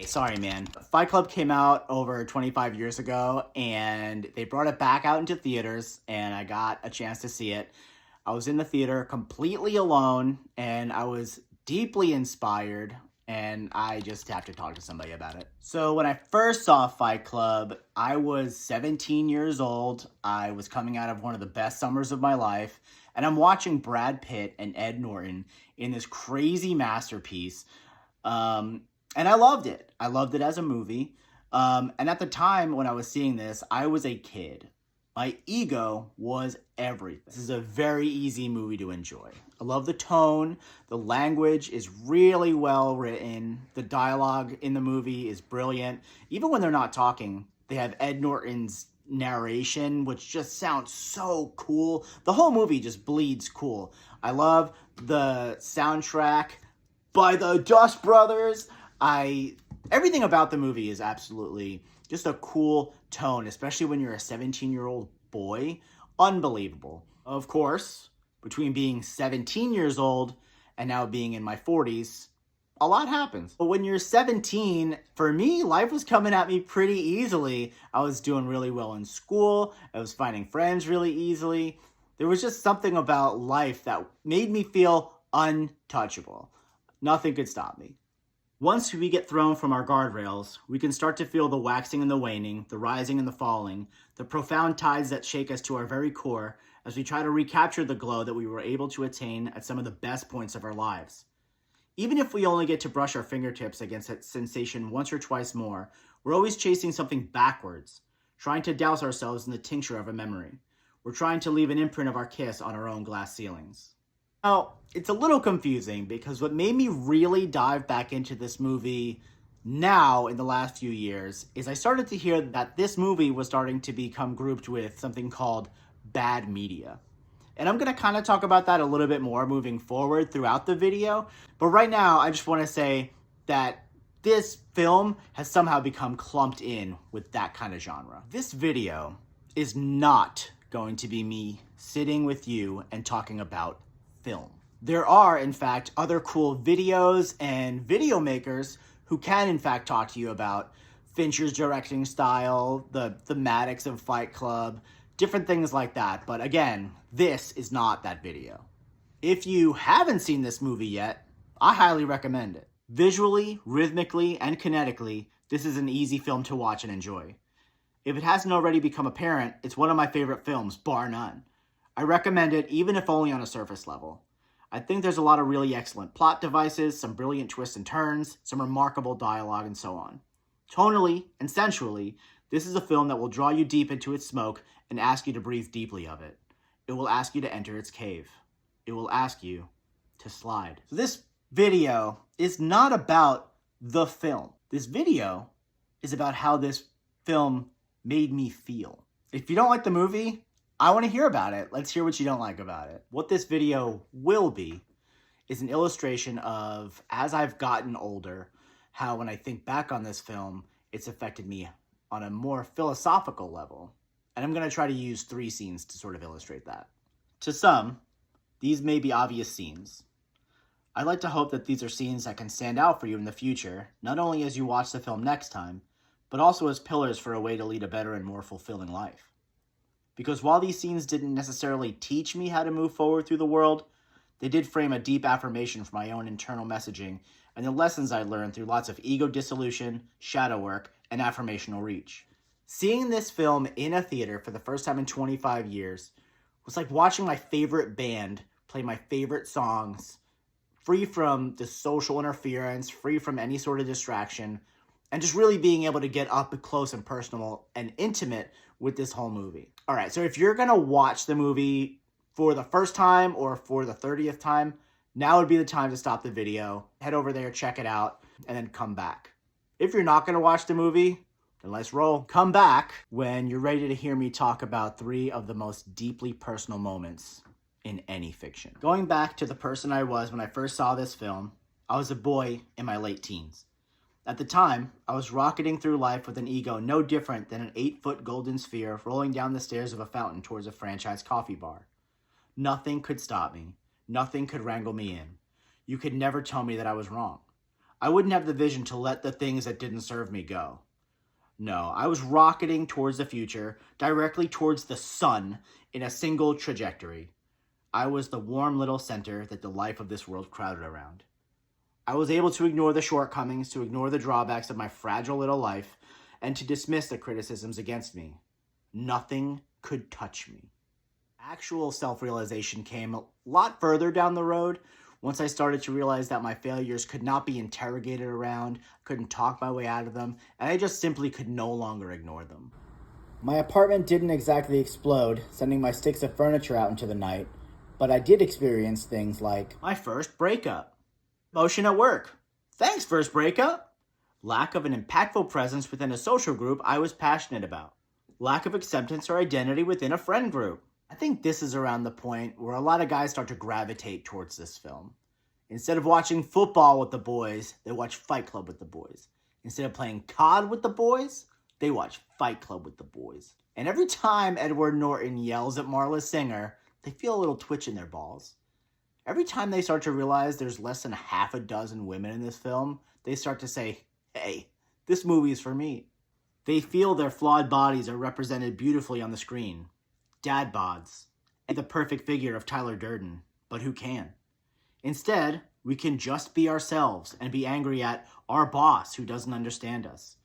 Sorry, man. Fight Club came out over 25 years ago, and they brought it back out into theaters, and I got a chance to see it. I was in the theater completely alone, and I was deeply inspired, and I just have to talk to somebody about it. So when I first saw Fight Club, I was 17 years old. I was coming out of one of the best summers of my life, and I'm watching Brad Pitt and Ed Norton in this crazy masterpiece. And I loved it. I loved it as a movie. And at the time when I was seeing this, I was a kid. My ego was everything. This is a very easy movie to enjoy. I love the tone. The language is really well written. The dialogue in the movie is brilliant. Even when they're not talking, they have Ed Norton's narration, which just sounds so cool. The whole movie just bleeds cool. I love the soundtrack by the Dust Brothers. Everything about the movie is absolutely just a cool tone, especially when you're a 17-year-old boy. Unbelievable. Of course, between being 17 years old and now being in my 40s, a lot happens. But when you're 17, for me, life was coming at me pretty easily. I was doing really well in school. I was finding friends really easily. There was just something about life that made me feel untouchable. Nothing could stop me. Once we get thrown from our guardrails, we can start to feel the waxing and the waning, the rising and the falling, the profound tides that shake us to our very core as we try to recapture the glow that we were able to attain at some of the best points of our lives. Even if we only get to brush our fingertips against that sensation once or twice more, we're always chasing something backwards, trying to douse ourselves in the tincture of a memory. We're trying to leave an imprint of our kiss on our own glass ceilings. Now, it's a little confusing because what made me really dive back into this movie now in the last few years is I started to hear that this movie was starting to become grouped with something called bad media. And I'm going to kind of talk about that a little bit more moving forward throughout the video. But right now, I just want to say that this film has somehow become clumped in with that kind of genre. This video is not going to be me sitting with you and talking about film. There are, in fact, other cool videos and video makers who can, in fact, talk to you about Fincher's directing style, the thematics of Fight Club, different things like that. But again, this is not that video. If you haven't seen this movie yet, I highly recommend it. Visually, rhythmically, and kinetically, this is an easy film to watch and enjoy. If it hasn't already become apparent, it's one of my favorite films, bar none. I recommend it, even if only on a surface level. I think there's a lot of really excellent plot devices, some brilliant twists and turns, some remarkable dialogue, and so on. Tonally and sensually, this is a film that will draw you deep into its smoke and ask you to breathe deeply of it. It will ask you to enter its cave. It will ask you to slide. So this video is not about the film. This video is about how this film made me feel. If you don't like the movie, I want to hear about it. Let's hear what you don't like about it. What this video will be is an illustration of, as I've gotten older, how when I think back on this film, it's affected me on a more philosophical level. And I'm going to try to use 3 scenes to sort of illustrate that. To some, these may be obvious scenes. I'd like to hope that these are scenes that can stand out for you in the future, not only as you watch the film next time, but also as pillars for a way to lead a better and more fulfilling life. Because while these scenes didn't necessarily teach me how to move forward through the world, they did frame a deep affirmation for my own internal messaging and the lessons I learned through lots of ego dissolution, shadow work, and affirmational reach. Seeing this film in a theater for the first time in 25 years was like watching my favorite band play my favorite songs, free from the social interference, free from any sort of distraction, and just really being able to get up close and personal and intimate with this whole movie. All right, so if you're going to watch the movie for the first time or for the 30th time, now would be the time to stop the video, head over there, check it out, and then come back. If you're not going to watch the movie, then let's roll. Come back when you're ready to hear me talk about 3 of the most deeply personal moments in any fiction. Going back to the person I was when I first saw this film, I was a boy in my late teens. At the time, I was rocketing through life with an ego no different than an 8-foot golden sphere rolling down the stairs of a fountain towards a franchise coffee bar. Nothing could stop me. Nothing could wrangle me in. You could never tell me that I was wrong. I wouldn't have the vision to let the things that didn't serve me go. No, I was rocketing towards the future, directly towards the sun, in a single trajectory. I was the warm little center that the life of this world crowded around. I was able to ignore the shortcomings, to ignore the drawbacks of my fragile little life, and to dismiss the criticisms against me. Nothing could touch me. Actual self-realization came a lot further down the road once I started to realize that my failures could not be interrogated around, couldn't talk my way out of them, and I just simply could no longer ignore them. My apartment didn't exactly explode, sending my sticks of furniture out into the night, but I did experience things like my first breakup, motion at work, thanks first breakup, lack of an impactful presence within a social group I was passionate about, lack of acceptance or identity within a friend group. I think this is around the point where a lot of guys start to gravitate towards this film. Instead of watching football with the boys, they watch Fight Club with the boys. Instead of playing COD with the boys, they watch Fight Club with the boys. And every time Edward Norton yells at Marla Singer, they feel a little twitch in their balls. Every time they start to realize there's less than half a dozen women in this film, they start to say, hey, this movie is for me. They feel their flawed bodies are represented beautifully on the screen. Dad bods, and the perfect figure of Tyler Durden, but who can? Instead, we can just be ourselves and be angry at our boss who doesn't understand us.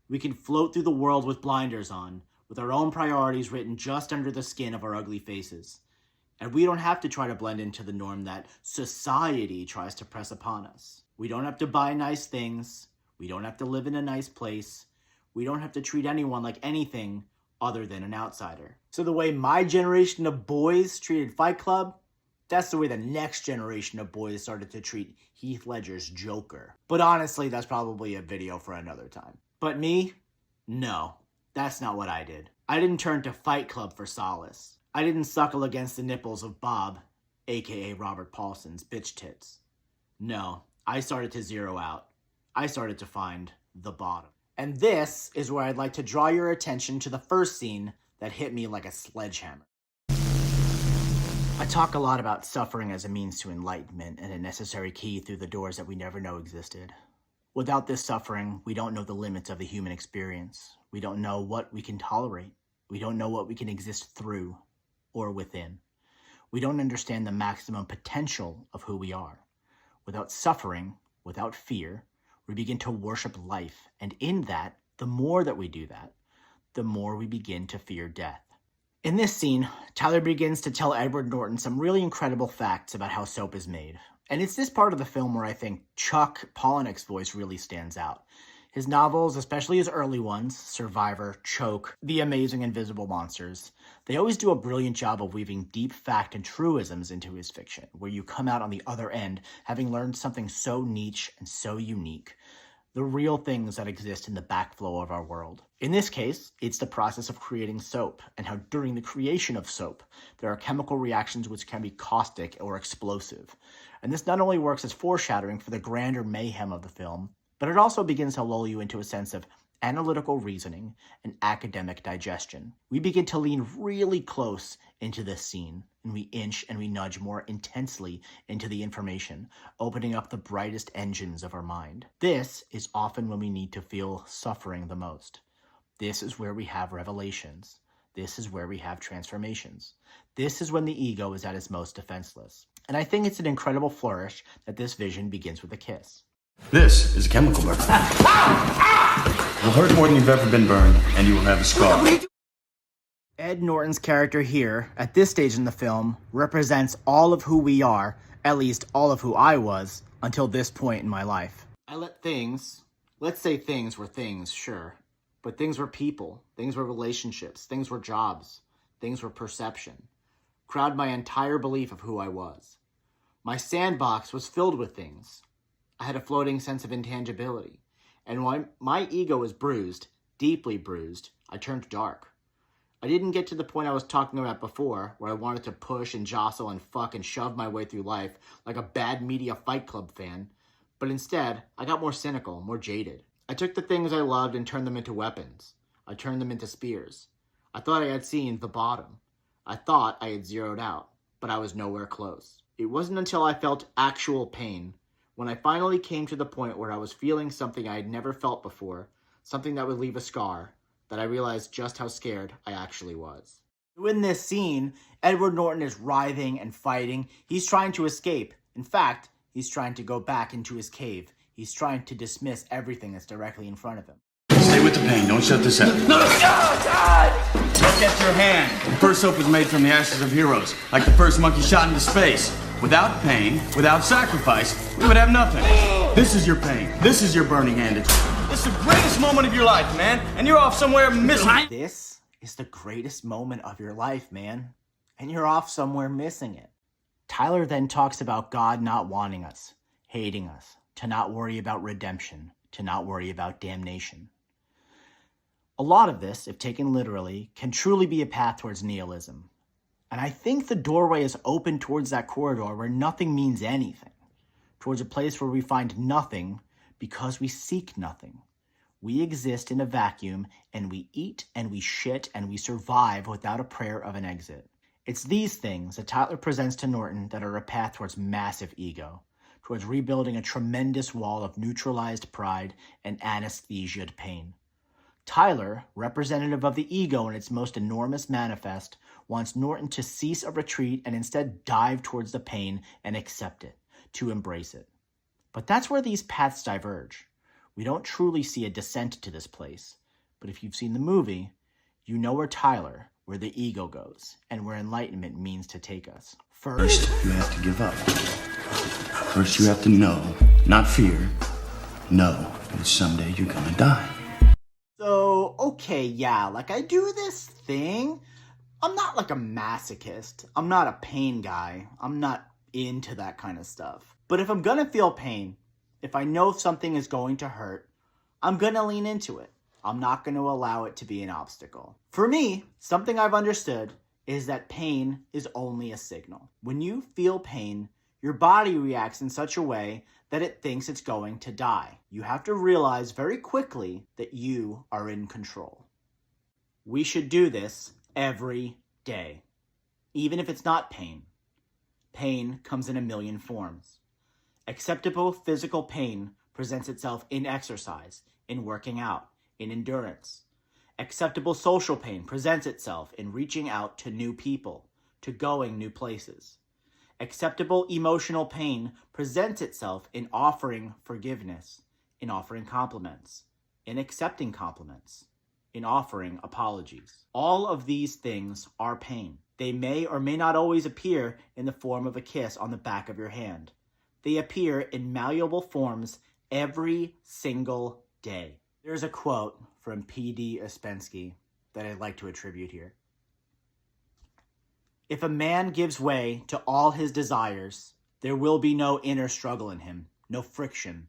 We can float through the world with blinders on, with our own priorities written just under the skin of our ugly faces. And we don't have to try to blend into the norm that society tries to press upon us. We don't have to buy nice things. We don't have to live in a nice place. We don't have to treat anyone like anything other than an outsider. So the way my generation of boys treated Fight Club, that's the way the next generation of boys started to treat Heath Ledger's Joker. But honestly, that's probably a video for another time. But me? No, that's not what I did. I didn't turn to Fight Club for solace. I didn't suckle against the nipples of Bob, aka Robert Paulson's bitch tits. No, I started to zero out. I started to find the bottom. And this is where I'd like to draw your attention to the first scene that hit me like a sledgehammer. I talk a lot about suffering as a means to enlightenment and a necessary key through the doors that we never know existed. Without this suffering, we don't know the limits of the human experience. We don't know what we can tolerate. We don't know what we can exist through or within. We don't understand the maximum potential of who we are. Without suffering, without fear, we begin to worship life, and in that, the more that we do that, the more we begin to fear death. In this scene, Tyler begins to tell Edward Norton some really incredible facts about how soap is made. And it's this part of the film where I think Chuck Palahniuk's voice really stands out. His novels, especially his early ones, Survivor, Choke, The Amazing Invisible Monsters, they always do a brilliant job of weaving deep fact and truisms into his fiction, where you come out on the other end having learned something so niche and so unique, the real things that exist in the backflow of our world. In this case, it's the process of creating soap, and how during the creation of soap, there are chemical reactions which can be caustic or explosive. And this not only works as foreshadowing for the grander mayhem of the film, but it also begins to lull you into a sense of analytical reasoning and academic digestion. We begin to lean really close into this scene, and we inch and we nudge more intensely into the information, opening up the brightest engines of our mind. This is often when we need to feel suffering the most. This is where we have revelations. This is where we have transformations. This is when the ego is at its most defenseless. And I think it's an incredible flourish that this vision begins with a kiss. This is a chemical burn. It will hurt more than you've ever been burned, and you will have a scar. Ed Norton's character here, at this stage in the film, represents all of who we are, at least all of who I was, until this point in my life. I let things, let's say things were things, sure, but things were people, things were relationships, things were jobs, things were perception, crowd my entire belief of who I was. My sandbox was filled with things. I had a floating sense of intangibility, and when my ego was bruised, deeply bruised, I turned dark. I didn't get to the point I was talking about before, where I wanted to push and jostle and fuck and shove my way through life like a bad media Fight Club fan, but instead, I got more cynical, more jaded. I took the things I loved and turned them into weapons. I turned them into spears. I thought I had seen the bottom. I thought I had zeroed out, but I was nowhere close. It wasn't until I felt actual pain, When I finally came to the point where I was feeling something I had never felt before, something that would leave a scar, that I realized just how scared I actually was. In this scene, Edward Norton is writhing and fighting. He's trying to escape. In fact, he's trying to go back into his cave. He's trying to dismiss everything that's directly in front of him. Stay with the pain. Don't shut this out. No, God! Look at your hand. The first soap was made from the ashes of heroes, like the first monkey shot into space. Without pain, without sacrifice, we would have nothing. This is your pain. This is your burning hand. It's the greatest moment of your life, man. And you're off somewhere missing. This is the greatest moment of your life, man. And you're off somewhere missing it. Tyler then talks about God not wanting us, hating us, to not worry about redemption, to not worry about damnation. A lot of this, if taken literally, can truly be a path towards nihilism. And I think the doorway is open towards that corridor where nothing means anything, towards a place where we find nothing because we seek nothing. We exist in a vacuum, and we eat and we shit and we survive without a prayer of an exit. It's these things that Tyler presents to Norton that are a path towards massive ego, towards rebuilding a tremendous wall of neutralized pride and anesthesiaed pain. Tyler, representative of the ego in its most enormous manifest, wants Norton to cease a retreat and instead dive towards the pain and accept it, to embrace it. But that's where these paths diverge. We don't truly see a descent to this place, but if you've seen the movie, you know where Tyler, where the ego goes, and where enlightenment means to take us. First, you have to give up. First, you have to know, not fear, know that someday you're gonna die. So, okay, yeah, like I do this thing. I'm not like a masochist. I'm not a pain guy. I'm not into that kind of stuff. But if I'm gonna feel pain, if I know something is going to hurt, I'm gonna lean into it. I'm not gonna allow it to be an obstacle. For me, something I've understood is that pain is only a signal. When you feel pain, your body reacts in such a way that it thinks it's going to die. You have to realize very quickly that you are in control. We should do this every day, even if it's not pain. Pain comes in a million forms. Acceptable physical pain presents itself in exercise, in working out, in endurance. Acceptable social pain presents itself in reaching out to new people, to going new places. Acceptable emotional pain presents itself in offering forgiveness, in offering compliments, in accepting compliments, in offering apologies. All of these things are pain. They may or may not always appear in the form of a kiss on the back of your hand. They appear in malleable forms every single day. There's a quote from P.D. Ouspensky that I'd like to attribute here. If a man gives way to all his desires, there will be no inner struggle in him, no friction,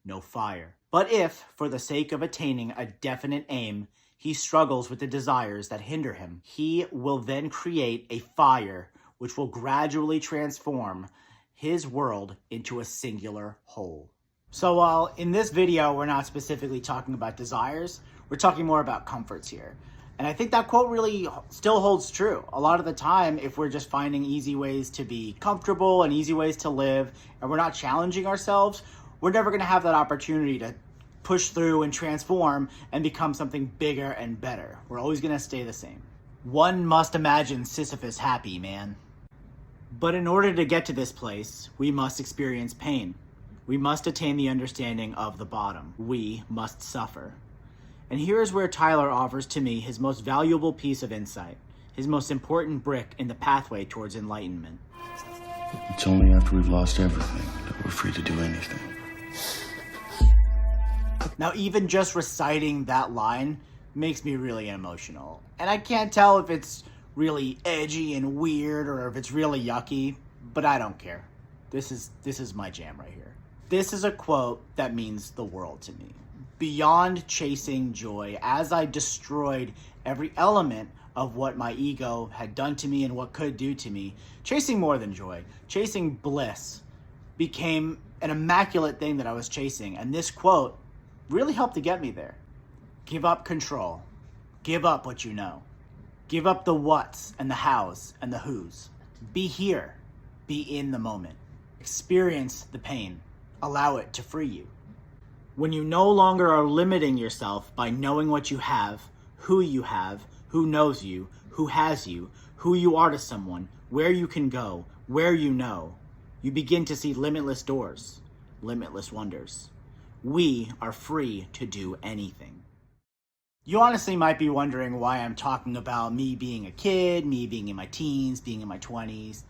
no fire. But if, for the sake of attaining a definite aim, he struggles with the desires that hinder him, he will then create a fire which will gradually transform his world into a singular whole. So while in this video we're not specifically talking about desires, we're talking more about comforts here. And I think that quote really still holds true. A lot of the time, if we're just finding easy ways to be comfortable and easy ways to live, and we're not challenging ourselves, we're never going to have that opportunity to push through and transform and become something bigger and better. We're always going to stay the same. One must imagine Sisyphus happy, man. But in order to get to this place, we must experience pain. We must attain the understanding of the bottom. We must suffer. And here is where Tyler offers to me his most valuable piece of insight, his most important brick in the pathway towards enlightenment. It's only after we've lost everything that we're free to do anything. Now, even just reciting that line makes me really emotional. And I can't tell if it's really edgy and weird or if it's really yucky, but I don't care. This is my jam right here. This is a quote that means the world to me. Beyond chasing joy, as I destroyed every element of what my ego had done to me and what could do to me, chasing more than joy, chasing bliss became an immaculate thing that I was chasing. And this quote really helped to get me there. Give up control. Give up what you know. Give up the whats and the hows and the whos. Be here. Be in the moment. Experience the pain. Allow it to free you. When you no longer are limiting yourself by knowing what you have, who knows you, who has you, who you are to someone, where you can go, where you know, you begin to see limitless doors, limitless wonders. We are free to do anything. You honestly might be wondering why I'm talking about me being a kid, me being in my teens, being in my 20s.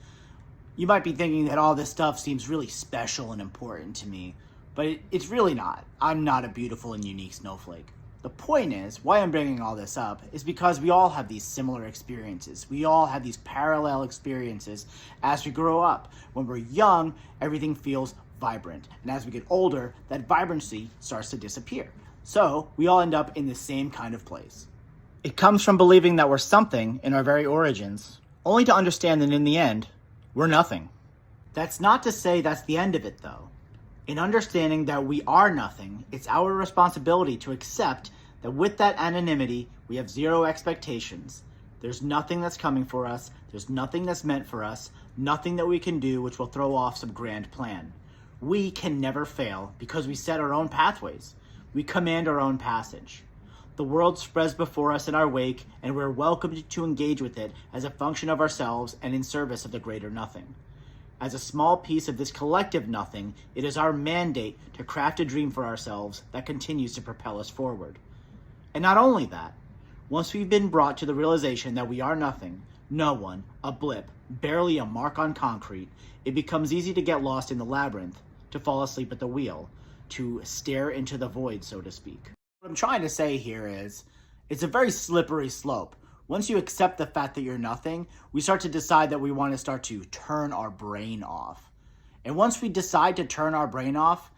You might be thinking that all this stuff seems really special and important to me, but it's really not. I'm not a beautiful and unique snowflake. The point is, why I'm bringing all this up is because we all have these similar experiences. We all have these parallel experiences as we grow up. When we're young, everything feels vibrant. And as we get older, that vibrancy starts to disappear. So we all end up in the same kind of place. It comes from believing that we're something in our very origins, only to understand that in the end, we're nothing. That's not to say that's the end of it, though. In understanding that we are nothing, it's our responsibility to accept that with that anonymity, we have zero expectations. There's nothing that's coming for us. There's nothing that's meant for us. Nothing that we can do which will throw off some grand plan. We can never fail because we set our own pathways. We command our own passage. The world spreads before us in our wake, and we're welcomed to engage with it as a function of ourselves and in service of the greater nothing. As a small piece of this collective nothing, it is our mandate to craft a dream for ourselves that continues to propel us forward. And not only that, once we've been brought to the realization that we are nothing, no one, a blip, barely a mark on concrete, it becomes easy to get lost in the labyrinth, to fall asleep at the wheel, to stare into the void, so to speak. What I'm trying to say here is, it's a very slippery slope. Once you accept the fact that you're nothing, we start to decide that we want to start to turn our brain off. And once we decide to turn our brain off,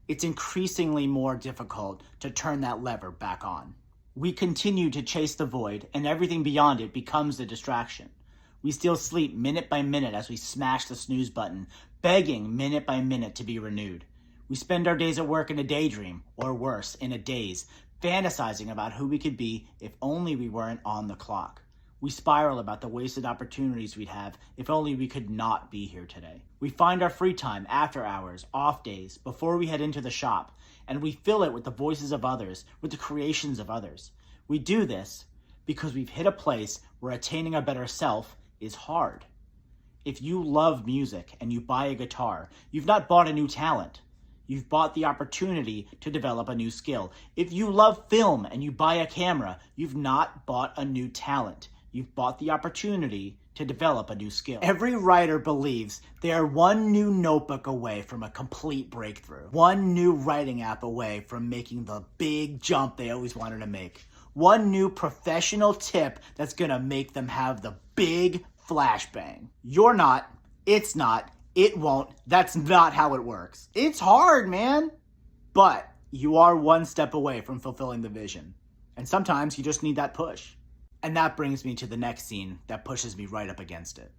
it's increasingly more difficult to turn that lever back on. We continue to chase the void, and everything beyond it becomes a distraction. We still sleep minute by minute as we smash the snooze button, begging minute by minute to be renewed. We spend our days at work in a daydream, or worse, in a daze, fantasizing about who we could be if only we weren't on the clock. We spiral about the wasted opportunities we'd have if only we could not be here today. We find our free time, after hours, off days, before we head into the shop, and we fill it with the voices of others, with the creations of others. We do this because we've hit a place where attaining a better self is hard. If you love music and you buy a guitar, you've not bought a new talent. You've bought the opportunity to develop a new skill. If you love film and you buy a camera, you've not bought a new talent. You've bought the opportunity to develop a new skill. Every writer believes they are one new notebook away from a complete breakthrough. One new writing app away from making the big jump they always wanted to make. One new professional tip that's gonna make them have the big flashbang. You're not. It's not. It won't. That's not how it works. It's hard, man. But you are one step away from fulfilling the vision. And sometimes you just need that push. And that brings me to the next scene that pushes me right up against it.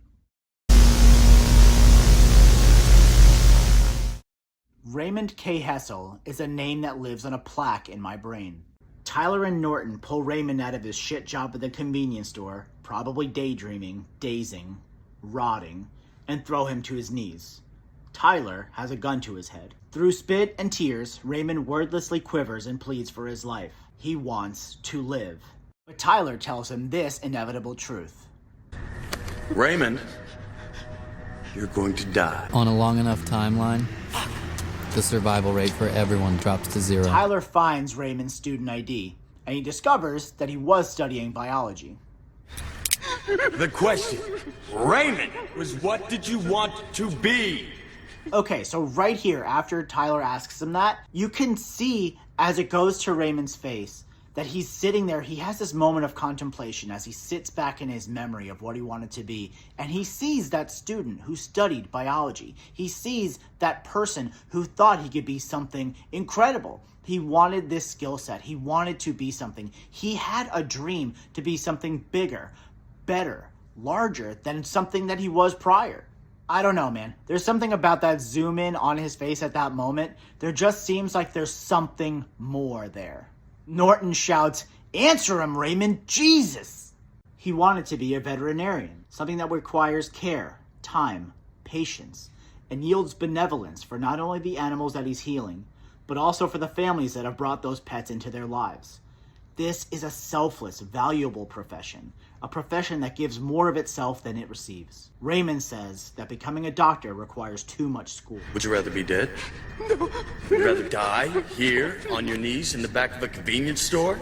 Raymond K. Hessel is a name that lives on a plaque in my brain. Tyler and Norton pull Raymond out of his shit job at the convenience store, probably daydreaming, dazing, rotting, and throw him to his knees. Tyler has a gun to his head. Through spit and tears, Raymond wordlessly quivers and pleads for his life. He wants to live. But Tyler tells him this inevitable truth. Raymond, you're going to die. On a long enough timeline, the survival rate for everyone drops to 0. Tyler finds Raymond's student ID, and he discovers that he was studying biology. The question, Raymond, was what did you want to be? Okay, so right here, after Tyler asks him that, you can see as it goes to Raymond's face that he's sitting there. He has this moment of contemplation as he sits back in his memory of what he wanted to be. And he sees that student who studied biology. He sees that person who thought he could be something incredible. He wanted this skill set. He wanted to be something. He had a dream to be something bigger, better, larger than something that he was prior. I don't know, man. There's something about that zoom in on his face at that moment. There just seems like there's something more there. Norton shouts, "Answer him, Raymond, Jesus!" He wanted to be a veterinarian, something that requires care, time, patience, and yields benevolence for not only the animals that he's healing, but also for the families that have brought those pets into their lives. This is a selfless, valuable profession, a profession that gives more of itself than it receives. Raymond says that becoming a doctor requires too much school. Would you rather be dead? No. Would you rather die here on your knees in the back of a convenience store?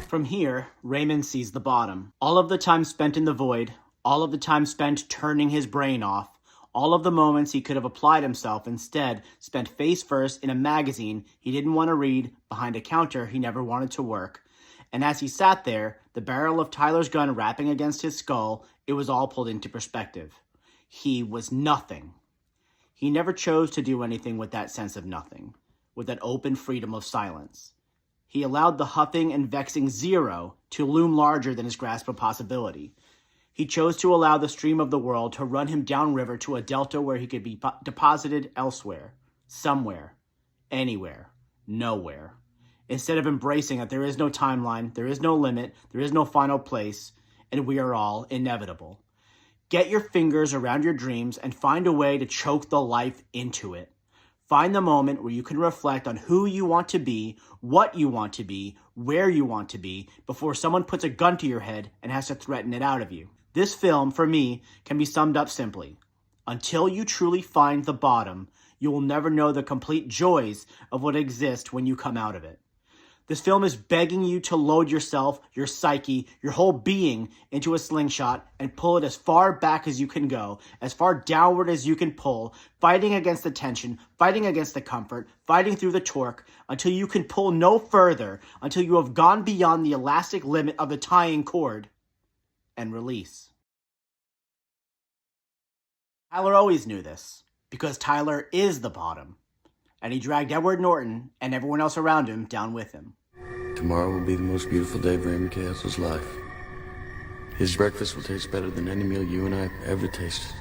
From here, Raymond sees the bottom. All of the time spent in the void, all of the time spent turning his brain off, all of the moments he could have applied himself instead spent face first in a magazine he didn't want to read behind a counter he never wanted to work. And as he sat there, the barrel of Tyler's gun rapping against his skull, it was all pulled into perspective. He was nothing. He never chose to do anything with that sense of nothing, with that open freedom of silence. He allowed the huffing and vexing zero to loom larger than his grasp of possibility. He chose to allow the stream of the world to run him downriver to a delta where he could be deposited elsewhere, somewhere, anywhere, nowhere. Instead of embracing that there is no timeline, there is no limit, there is no final place, and we are all inevitable. Get your fingers around your dreams and find a way to choke the life into it. Find the moment where you can reflect on who you want to be, what you want to be, where you want to be, before someone puts a gun to your head and has to threaten it out of you. This film, for me, can be summed up simply. Until you truly find the bottom, you will never know the complete joys of what exists when you come out of it. This film is begging you to load yourself, your psyche, your whole being into a slingshot and pull it as far back as you can go, as far downward as you can pull, fighting against the tension, fighting against the comfort, fighting through the torque, until you can pull no further, until you have gone beyond the elastic limit of the tying cord, and release. Tyler always knew this, because Tyler is the bottom, and he dragged Edward Norton and everyone else around him down with him. Tomorrow will be the most beautiful day of Raymond Castle's life. His breakfast will taste better than any meal you and I have ever tasted.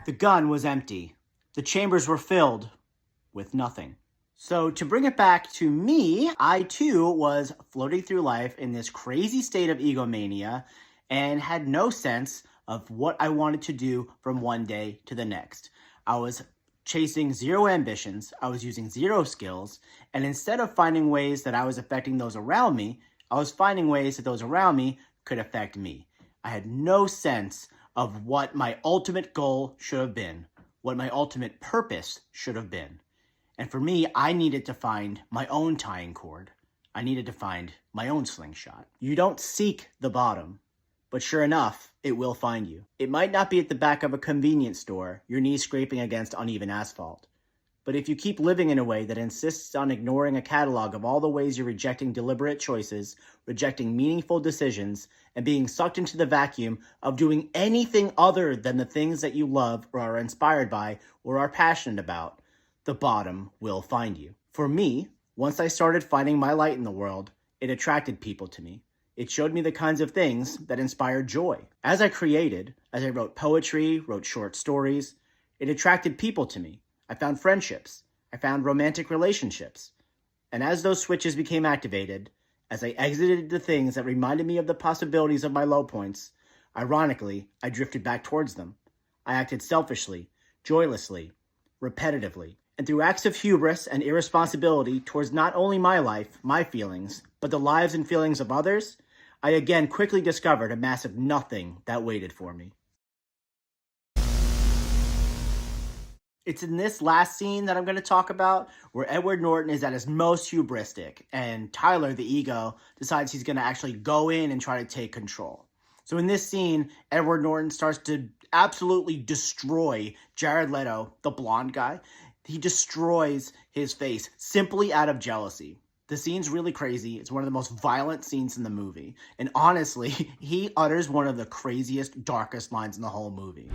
The gun was empty. The chambers were filled with nothing. So to bring it back to me, I too was floating through life in this crazy state of egomania and had no sense of what I wanted to do from one day to the next. I was chasing zero ambitions, I was using zero skills, and instead of finding ways that I was affecting those around me, I was finding ways that those around me could affect me. I had no sense of what my ultimate goal should have been, what my ultimate purpose should have been. And for me, I needed to find my own tying cord. I needed to find my own slingshot. You don't seek the bottom, but sure enough, it will find you. It might not be at the back of a convenience store, your knees scraping against uneven asphalt. But if you keep living in a way that insists on ignoring a catalog of all the ways you're rejecting deliberate choices, rejecting meaningful decisions, and being sucked into the vacuum of doing anything other than the things that you love or are inspired by or are passionate about, the bottom will find you. For me, once I started finding my light in the world, it attracted people to me. It showed me the kinds of things that inspired joy. As I created, as I wrote poetry, wrote short stories, it attracted people to me. I found friendships. I found romantic relationships. And as those switches became activated, as I exited the things that reminded me of the possibilities of my low points, ironically, I drifted back towards them. I acted selfishly, joylessly, repetitively, and through acts of hubris and irresponsibility towards not only my life, my feelings, but the lives and feelings of others, I again quickly discovered a massive nothing that waited for me. It's in this last scene that I'm going to talk about where Edward Norton is at his most hubristic and Tyler, the ego, decides he's going to actually go in and try to take control. So in this scene, Edward Norton starts to absolutely destroy Jared Leto, the blonde guy. He destroys his face simply out of jealousy. The scene's really crazy. It's one of the most violent scenes in the movie. And honestly, he utters one of the craziest, darkest lines in the whole movie.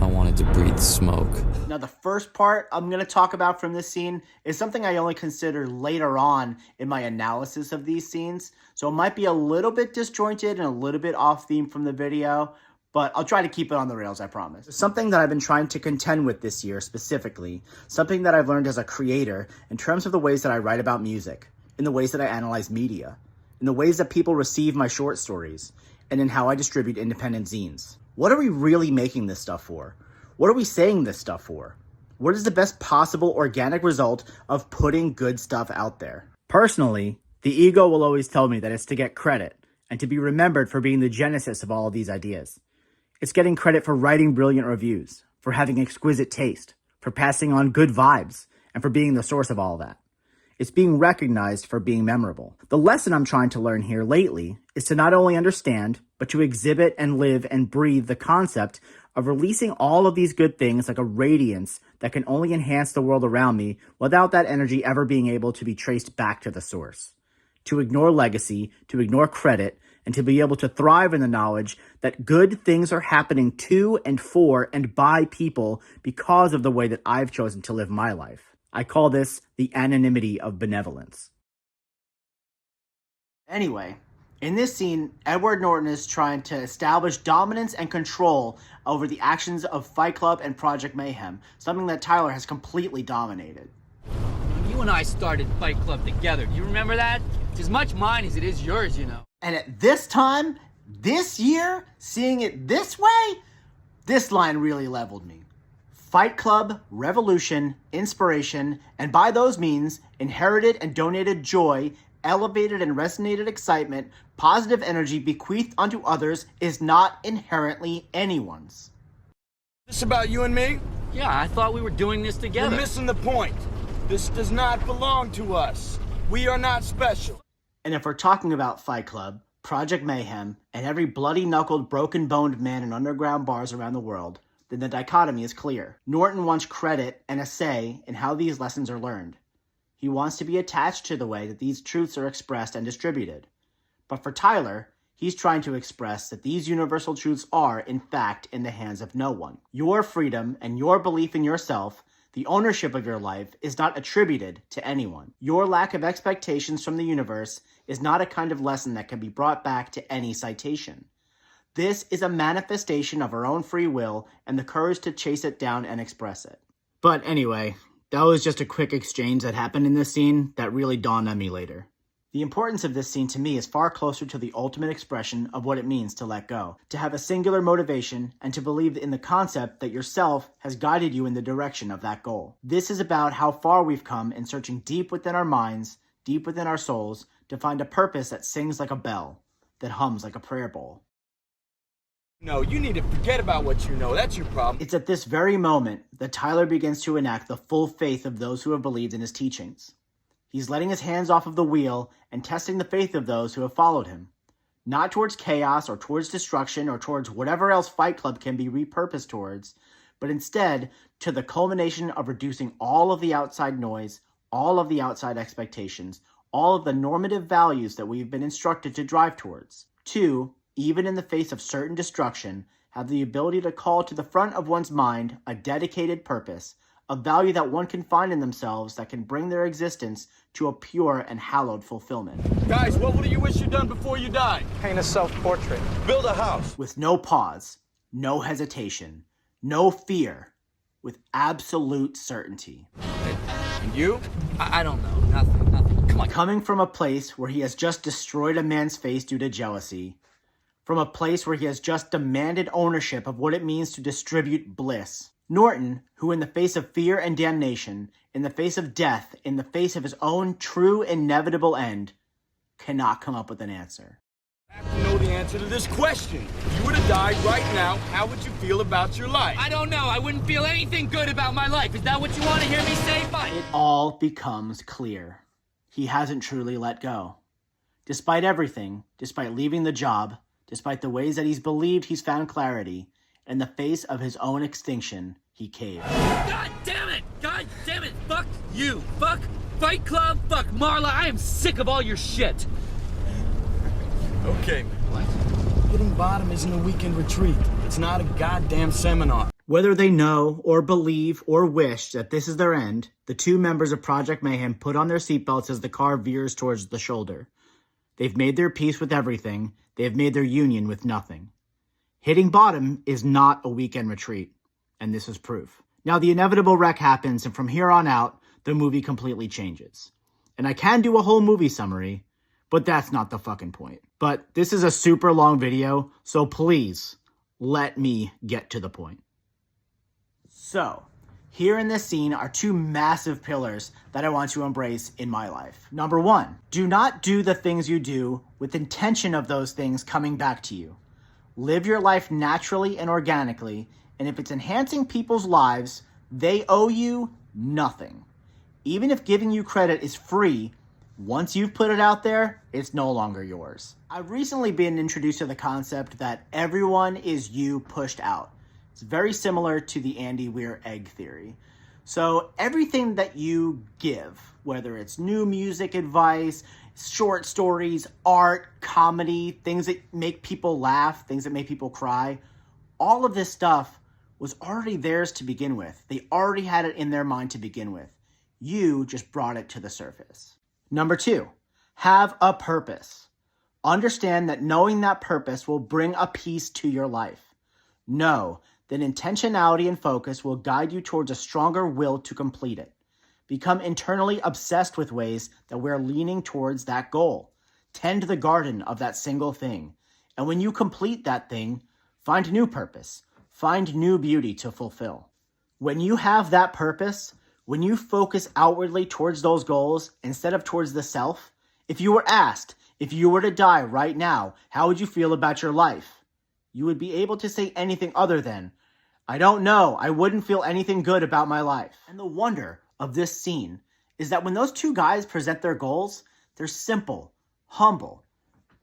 I wanted to breathe smoke. Now, the first part I'm going to talk about from this scene is something I only consider later on in my analysis of these scenes. So it might be a little bit disjointed and a little bit off theme from the video, but I'll try to keep it on the rails, I promise. Something that I've been trying to contend with this year specifically, something that I've learned as a creator in terms of the ways that I write about music, in the ways that I analyze media, in the ways that people receive my short stories, and in how I distribute independent zines. What are we really making this stuff for? What are we saying this stuff for? What is the best possible organic result of putting good stuff out there? Personally, the ego will always tell me that it's to get credit and to be remembered for being the genesis of all of these ideas. It's getting credit for writing brilliant reviews, for having exquisite taste, for passing on good vibes, and for being the source of all that. It's being recognized for being memorable. The lesson I'm trying to learn here lately is to not only understand, but to exhibit and live and breathe the concept of releasing all of these good things like a radiance that can only enhance the world around me without that energy ever being able to be traced back to the source. To ignore legacy, to ignore credit, and to be able to thrive in the knowledge that good things are happening to and for and by people because of the way that I've chosen to live my life. I call this the anonymity of benevolence. Anyway, in this scene, Edward Norton is trying to establish dominance and control over the actions of Fight Club and Project Mayhem, something that Tyler has completely dominated. You and I started Fight Club together. Do you remember that? It's as much mine as it is yours, you know. And at this time, this year, seeing it this way, this line really leveled me. Fight Club, revolution, inspiration, and by those means, inherited and donated joy, elevated and resonated excitement, positive energy bequeathed unto others is not inherently anyone's. This about you and me? Yeah, I thought we were doing this together. You're missing the point. This does not belong to us. We are not special. And if we're talking about Fight Club, Project Mayhem, and every bloody-knuckled, broken-boned man in underground bars around the world, then the dichotomy is clear. Norton wants credit and a say in how these lessons are learned. He wants to be attached to the way that these truths are expressed and distributed. But for Tyler, he's trying to express that these universal truths are, in fact, in the hands of no one. Your freedom and your belief in yourself, the ownership of your life, is not attributed to anyone. Your lack of expectations from the universe is not a kind of lesson that can be brought back to any citation. This is a manifestation of our own free will and the courage to chase it down and express it. But anyway, that was just a quick exchange that happened in this scene that really dawned on me later. The importance of this scene to me is far closer to the ultimate expression of what it means to let go, to have a singular motivation, and to believe in the concept that yourself has guided you in the direction of that goal. This is about how far we've come in searching deep within our minds, deep within our souls, to find a purpose that sings like a bell, that hums like a prayer bowl. No, you need to forget about what you know. That's your problem. It's at this very moment that Tyler begins to enact the full faith of those who have believed in his teachings. He's letting his hands off of the wheel and testing the faith of those who have followed him. Not towards chaos or towards destruction or towards whatever else Fight Club can be repurposed towards, but instead to the culmination of reducing all of the outside noise, all of the outside expectations, all of the normative values that we've been instructed to drive towards. To, even in the face of certain destruction, have the ability to call to the front of one's mind a dedicated purpose, a value that one can find in themselves that can bring their existence to a pure and hallowed fulfillment. Guys, what do you wish you'd done before you died? Paint a self-portrait. Build a house. With no pause, no hesitation, no fear, with absolute certainty. And you? I don't know. Nothing. Come on. Coming from a place where he has just destroyed a man's face due to jealousy, from a place where he has just demanded ownership of what it means to distribute bliss. Norton, who in the face of fear and damnation, in the face of death, in the face of his own true inevitable end, cannot come up with an answer. I have to know the answer to this question. If you were to die right now, how would you feel about your life? I don't know. I wouldn't feel anything good about my life. Is that what you want to hear me say? Fine. It all becomes clear. He hasn't truly let go. Despite everything, despite leaving the job, despite the ways that he's believed he's found clarity, in the face of his own extinction, he caved. God damn it! God damn it! Fuck you! Fuck Fight Club! Fuck Marla! I am sick of all your shit! Okay. Hitting bottom isn't a weekend retreat. It's not a goddamn seminar. Whether they know or believe or wish that this is their end, the two members of Project Mayhem put on their seatbelts as the car veers towards the shoulder. They've made their peace with everything. They have made their union with nothing. Hitting bottom is not a weekend retreat, and this is proof. Now, the inevitable wreck happens, and from here on out, the movie completely changes. And I can do a whole movie summary, but that's not the fucking point. But this is a super long video, so please, Let me get to the point. So, here in this scene are two massive pillars that I want to embrace in my life. Number one, do not do the things you do with intention of those things coming back to you. Live your life naturally and organically, and if it's enhancing people's lives, they owe you nothing. Even if giving you credit is free, once you've put it out there, it's no longer yours. I've recently been introduced to the concept that everyone is you pushed out. It's very similar to the Andy Weir egg theory. So everything that you give, whether it's new music advice, short stories, art, comedy, things that make people laugh, things that make people cry, all of this stuff was already theirs to begin with. They already had it in their mind to begin with. You just brought it to the surface. Number two, have a purpose. Understand that knowing that purpose will bring a peace to your life. Know that intentionality and focus will guide you towards a stronger will to complete it. Become internally obsessed with ways that we're leaning towards that goal. Tend the garden of that single thing. And when you complete that thing, find new purpose. Find new beauty to fulfill. When you have that purpose, when you focus outwardly towards those goals instead of towards the self, if you were asked, if you were to die right now, how would you feel about your life? You would be able to say anything other than, I don't know, I wouldn't feel anything good about my life. And the wonder of this scene is that when those two guys present their goals, they're simple, humble.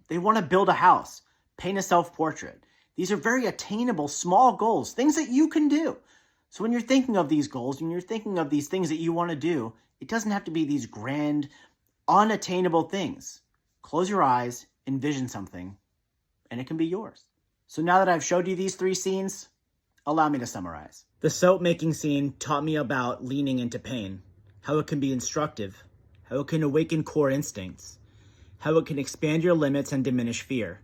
They want to build a house, paint a self-portrait. These are very attainable, small goals, things that you can do. So when you're thinking of these goals, when you're thinking of these things that you want to do, it doesn't have to be these grand, unattainable things. Close your eyes, envision something, and it can be yours. So now that I've showed you these three scenes, allow me to summarize. The soap making scene taught me about leaning into pain, how it can be instructive, how it can awaken core instincts, how it can expand your limits and diminish fear,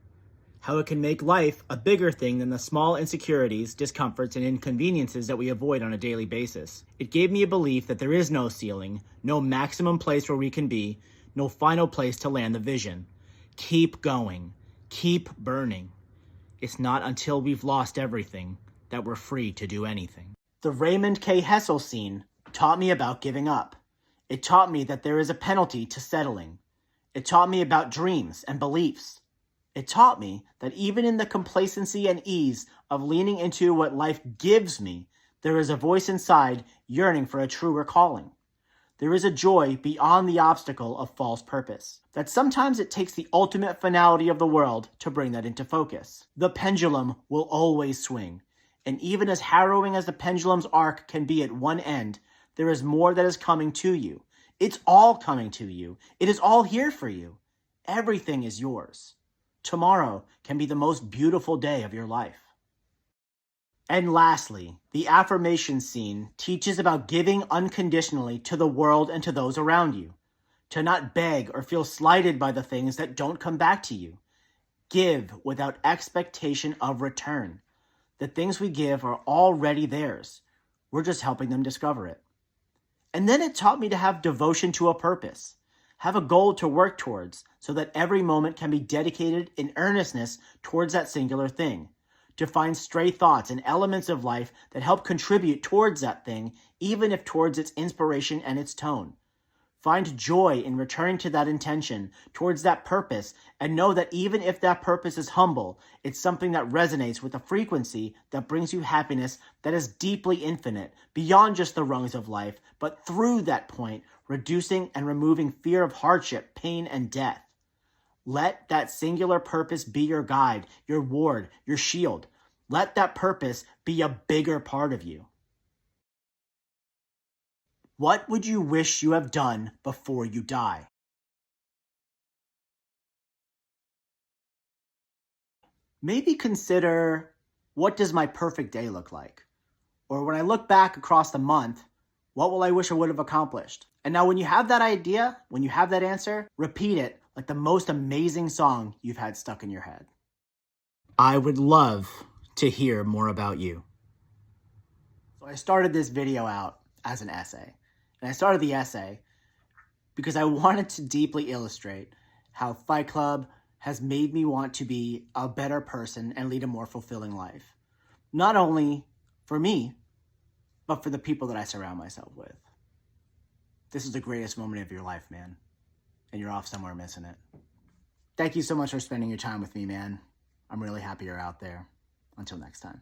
how it can make life a bigger thing than the small insecurities, discomforts, and inconveniences that we avoid on a daily basis. It gave me a belief that there is no ceiling, no maximum place where we can be, no final place to land the vision. Keep going. Keep burning. It's not until we've lost everything that we're free to do anything. The Raymond K. Hessel scene taught me about giving up. It taught me that there is a penalty to settling. It taught me about dreams and beliefs. It taught me that even in the complacency and ease of leaning into what life gives me, there is a voice inside yearning for a truer calling. There is a joy beyond the obstacle of false purpose. That sometimes it takes the ultimate finality of the world to bring that into focus. The pendulum will always swing. And even as harrowing as the pendulum's arc can be at one end, there is more that is coming to you. It's all coming to you. It is all here for you. Everything is yours. Tomorrow can be the most beautiful day of your life. And lastly, the affirmation scene teaches about giving unconditionally to the world and to those around you. To not beg or feel slighted by the things that don't come back to you. Give without expectation of return. The things we give are already theirs. We're just helping them discover it. And then it taught me to have devotion to a purpose. Have a goal to work towards so that every moment can be dedicated in earnestness towards that singular thing. To find stray thoughts and elements of life that help contribute towards that thing, even if towards its inspiration and its tone. Find joy in returning to that intention, towards that purpose, and know that even if that purpose is humble, it's something that resonates with a frequency that brings you happiness that is deeply infinite, beyond just the rungs of life, but through that point, reducing and removing fear of hardship, pain, and death. Let that singular purpose be your guide, your ward, your shield. Let that purpose be a bigger part of you. What would you wish you have done before you die? Maybe consider, what does my perfect day look like? Or when I look back across the month, what will I wish I would have accomplished? And now when you have that idea, when you have that answer, repeat it like the most amazing song you've had stuck in your head. I would love to hear more about you. So I started this video out as an essay. And I started the essay because I wanted to deeply illustrate how Fight Club has made me want to be a better person and lead a more fulfilling life. Not only for me, but for the people that I surround myself with. This is the greatest moment of your life, man. And you're off somewhere missing it. Thank you so much for spending your time with me, man. I'm really happy you're out there. Until next time.